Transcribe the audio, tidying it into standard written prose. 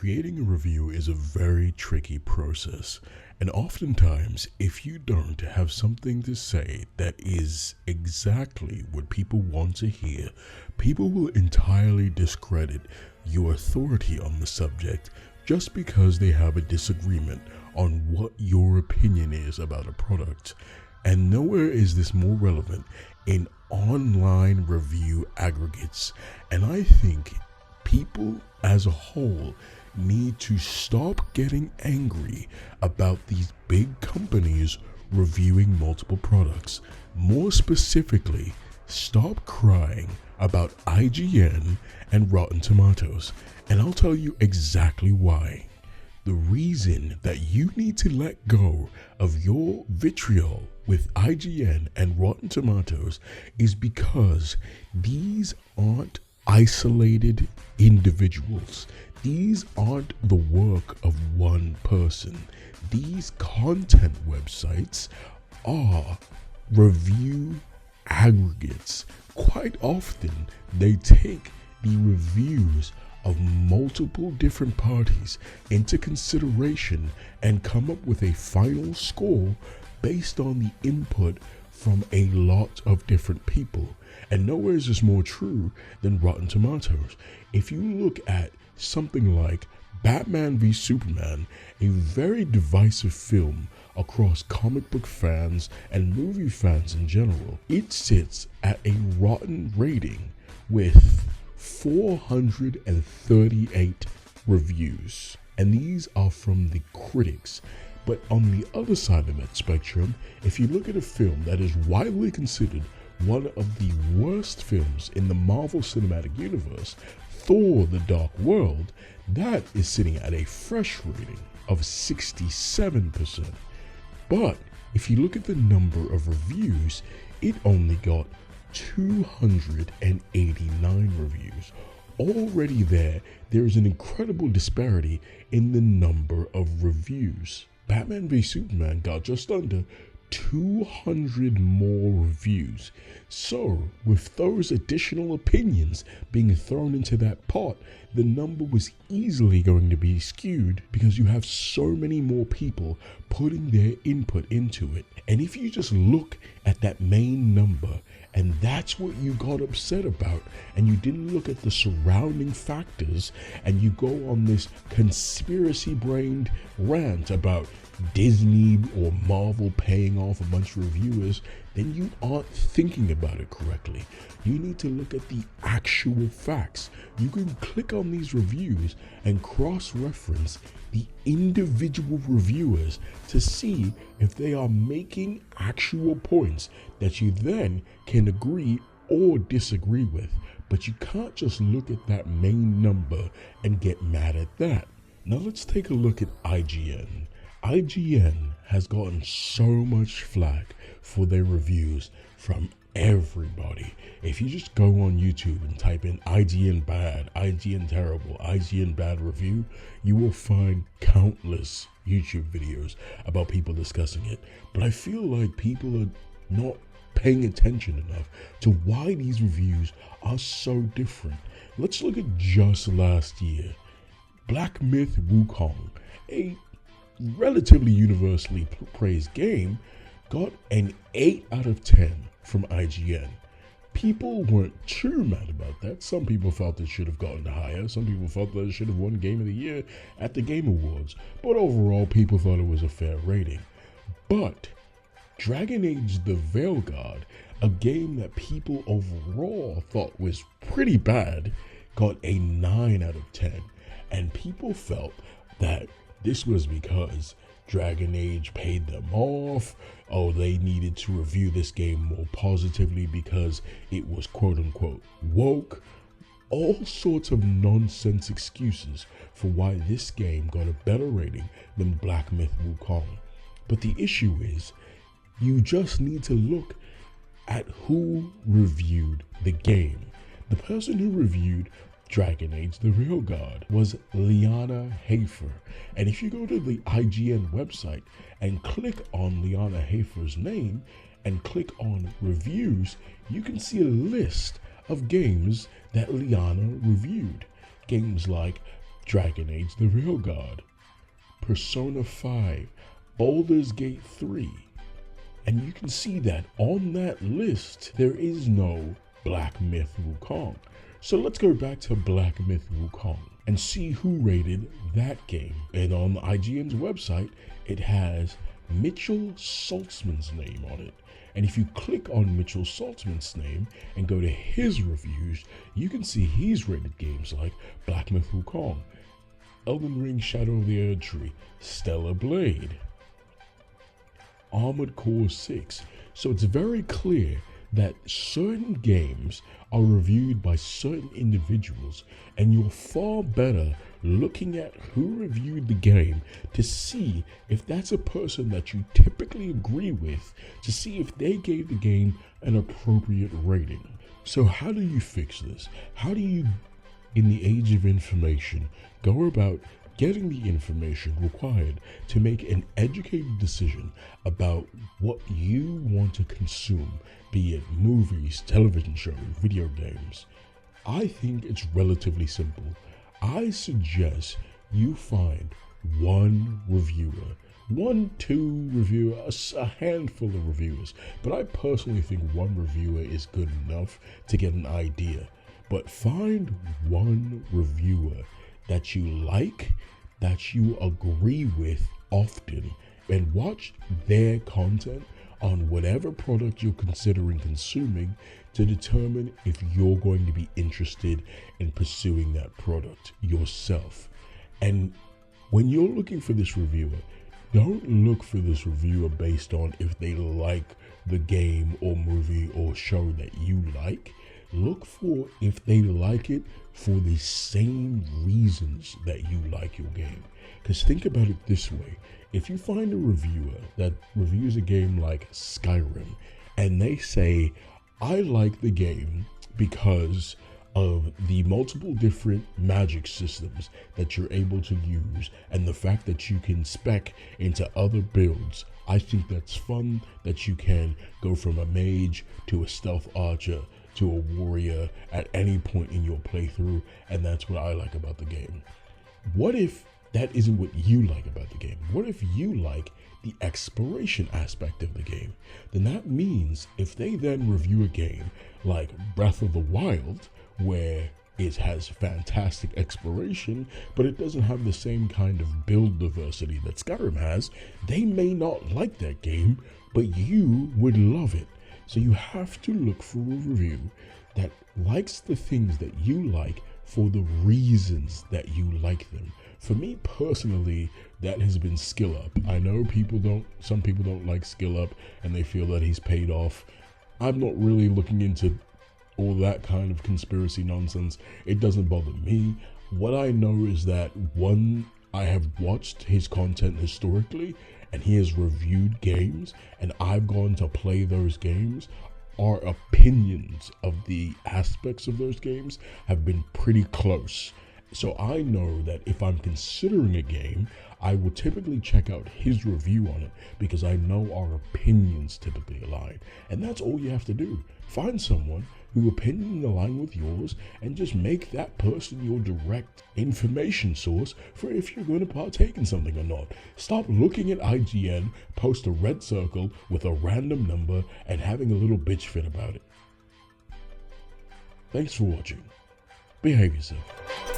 Creating a review is a very tricky process, and oftentimes, if you don't have something to say that is exactly what people want to hear, people will entirely discredit your authority on the subject just because they have a disagreement on what your opinion is about a product. And nowhere is this more relevant in online review aggregates. And I think people as a whole need to stop getting angry about these big companies reviewing multiple products. More specifically, stop crying about IGN and Rotten Tomatoes. And I'll tell you exactly why. The reason that you need to let go of your vitriol with IGN and Rotten Tomatoes is because these aren't isolated individuals. These aren't the work of one person. These content websites are review aggregates. Quite often, they take the reviews of multiple different parties into consideration and come up with a final score based on the input from a lot of different people. And nowhere is this more true than Rotten Tomatoes. If you look at something like Batman v Superman, a very divisive film across comic book fans and movie fans in general, it sits at a rotten rating with 438 reviews, and these are from the critics. But on the other side of that spectrum, if you look at a film that is widely considered one of the worst films in the Marvel Cinematic Universe, Thor: The Dark World, that is sitting at a fresh rating of 67%. But if you look at the number of reviews, it only got 289 reviews. Already there is an incredible disparity in the number of reviews. Batman v Superman got just under 200 more reviews. So, with those additional opinions being thrown into that pot, the number was easily going to be skewed because you have so many more people putting their input into it. And if you just look at that main number, and that's what you got upset about, and you didn't look at the surrounding factors, and you go on this conspiracy-brained rant about Disney or Marvel paying off a bunch of reviewers, then you aren't thinking about it correctly. You need to look at the actual facts. You can click on these reviews and cross-reference the individual reviewers to see if they are making actual points that you then can agree or disagree with. But you can't just look at that main number and get mad at that. Now let's take a look at IGN. IGN has gotten so much flack for their reviews from everybody. If you just go on YouTube and type in IGN bad, IGN terrible, IGN bad review, you will find countless YouTube videos about people discussing it. But I feel like people are not paying attention enough to why these reviews are so different. Let's look at just last year. Black Myth Wukong, a relatively universally praised game, got an 8 out of 10 from IGN. People weren't too mad about that. Some people felt it should have gotten higher. Some people felt that it should have won Game of the Year at the Game Awards. But overall, people thought it was a fair rating. But Dragon Age The Veilguard, a game that people overall thought was pretty bad, got a 9 out of 10. And people felt that this was because Dragon Age paid them off. Oh, they needed to review this game more positively because it was quote unquote woke. All sorts of nonsense excuses for why this game got a better rating than Black Myth Wukong. But the issue is, you just need to look at who reviewed the game. The person who reviewed Dragon Age The Veilguard was Liana Hafer. And if you go to the IGN website and click on Liana Hafer's name and click on reviews, you can see a list of games that Liana reviewed. Games like Dragon Age the Real God, Persona 5, Baldur's Gate 3. And you can see that on that list, there is no Black Myth Wukong. So let's go back to Black Myth Wukong and see who rated that game. And on IGN's website, it has Mitchell Saltzman's name on it. And if you click on Mitchell Saltzman's name and go to his reviews, you can see he's rated games like Black Myth Wukong, Elden Ring Shadow of the Erdtree, Stellar Blade, Armored Core 6. So it's very clear that certain games are reviewed by certain individuals, and you're far better looking at who reviewed the game to see if that's a person that you typically agree with, to see if they gave the game an appropriate rating. So how do you fix this? How do you, in the age of information, go about getting the information required to make an educated decision about what you want to consume, be it movies, television shows, video games? I think it's relatively simple. I suggest you find one reviewer, 1-2 reviewers, a handful of reviewers, but I personally think one reviewer is good enough to get an idea. But find one reviewer that you like, that you agree with often, and watch their content on whatever product you're considering consuming to determine if you're going to be interested in pursuing that product yourself. And when you're looking for this reviewer, don't look for this reviewer based on if they like the game or movie or show that you like. Look for if they like it for the same reasons that you like your game. Because think about it this way. If you find a reviewer that reviews a game like Skyrim and they say, I like the game because of the multiple different magic systems that you're able to use and the fact that you can spec into other builds, I think that's fun, that you can go from a mage to a stealth archer to a warrior at any point in your playthrough, and that's what I like about the game. What if that isn't what you like about the game? What if you like the exploration aspect of the game? Then that means if they then review a game like Breath of the Wild, where it has fantastic exploration, but it doesn't have the same kind of build diversity that Skyrim has, they may not like that game, but you would love it. So you have to look for a review that likes the things that you like for the reasons that you like them. For me personally, that has been Skill Up. I know some people don't like Skill Up and they feel that he's paid off. I'm not really looking into all that kind of conspiracy nonsense. It doesn't bother me. What I know is that one, I have watched his content historically and he has reviewed games and I've gone to play those games. Our opinions of the aspects of those games have been pretty close. So I know that if I'm considering a game, I will typically check out his review on it because I know our opinions typically align. And that's all you have to do. Find someone whose opinions align with yours and just make that person your direct information source for if you're going to partake in something or not. Stop looking at IGN, post a red circle with a random number and having a little bitch fit about it. Thanks for watching. Behave yourself.